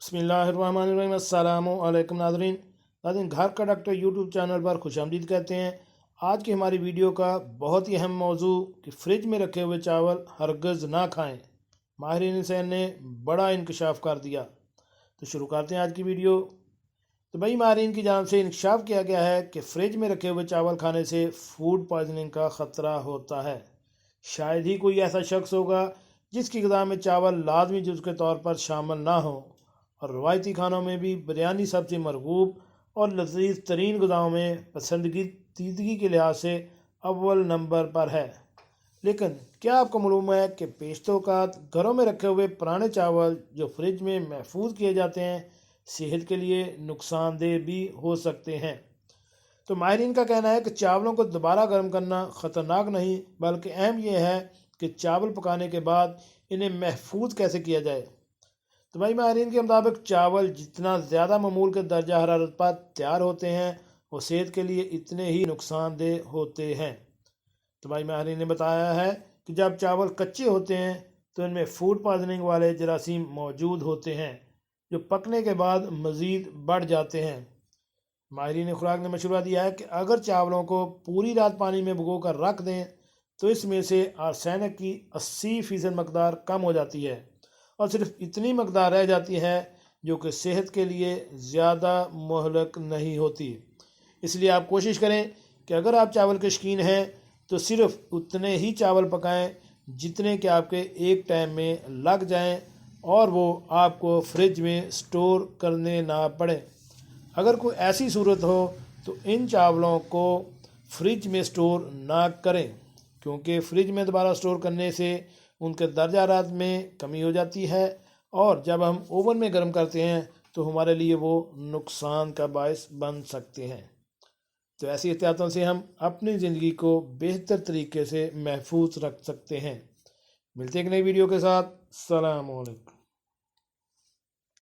बिस्मिल्लाहिर्रहमानिर्रहीम। अस्सलामु अलैकुम नाज़रीन, घर का डॉक्टर यूट्यूब चैनल पर खुशामदीद कहते हैं। आज की हमारी वीडियो का बहुत ही अहम मौजू कि फ़्रिज में रखे हुए चावल हरगज़ ना खाएं। माहिरीन सेहत ने बड़ा इंकशाफ कर दिया। तो शुरू करते हैं आज की वीडियो। तो भाई, माहिरीन की जानिब से इंकशाफ किया गया है कि फ़्रिज में रखे हुए चावल खाने से फूड पॉइजनिंग का ख़तरा होता है। शायद ही कोई ऐसा शख्स होगा जिसकी ग़िज़ा में चावल लाजमी जुज़ के तौर पर शामिल ना हो, और रवायती खानों में भी बिरयानी सबसे मरगूब और लजीज तरीन ग़िज़ाओं में पसंदीदगी के लिहाज से अव्वल नंबर पर है। लेकिन क्या आपको मालूम है कि पेशतौक़ात घरों में रखे हुए पुराने चावल जो फ्रिज में महफूज किए जाते हैं सेहत के लिए नुकसानदेह भी हो सकते हैं। तो माहिरीन का कहना है कि चावलों को दोबारा गर्म करना ख़तरनाक नहीं, बल्कि अहम यह है कि चावल पकाने के बाद इन्हें महफूज कैसे किया जाए। तो भाई, माहिरीन के मुताबिक चावल जितना ज़्यादा मामूल के दर्जा हरारत पर तैयार होते हैं वो सेहत के लिए इतने ही नुकसानदेह होते हैं। तो भाई, माहिरीन ने बताया है कि जब चावल कच्चे होते हैं तो इनमें फूड पॉइजनिंग वाले जरासीम मौजूद होते हैं जो पकने के बाद मज़ीद बढ़ जाते हैं। माहिरीन खुराक ने मशवरा दिया है कि अगर चावलों को पूरी रात पानी में भिगो कर रख दें तो इसमें से आर्सेनिक की 80% मकदार कम हो जाती है और सिर्फ इतनी मकदार रह जाती है जो कि सेहत के लिए ज़्यादा मुहलक नहीं होती। इसलिए आप कोशिश करें कि अगर आप चावल के शौकीन हैं तो सिर्फ उतने ही चावल पकाएं जितने कि आपके एक टाइम में लग जाएं और वो आपको फ्रिज में स्टोर करने ना पड़े। अगर कोई ऐसी सूरत हो तो इन चावलों को फ्रिज में स्टोर ना करें, क्योंकि फ्रिज में दोबारा स्टोर करने से उनके दर्जा हरारत में कमी हो जाती है और जब हम ओवन में गर्म करते हैं तो हमारे लिए वो नुकसान का बायस बन सकते हैं। तो ऐसी एहतियातों से हम अपनी ज़िंदगी को बेहतर तरीके से महफूज रख सकते हैं। मिलते हैं एक नई वीडियो के साथ। अस्सलामु अलैकुम।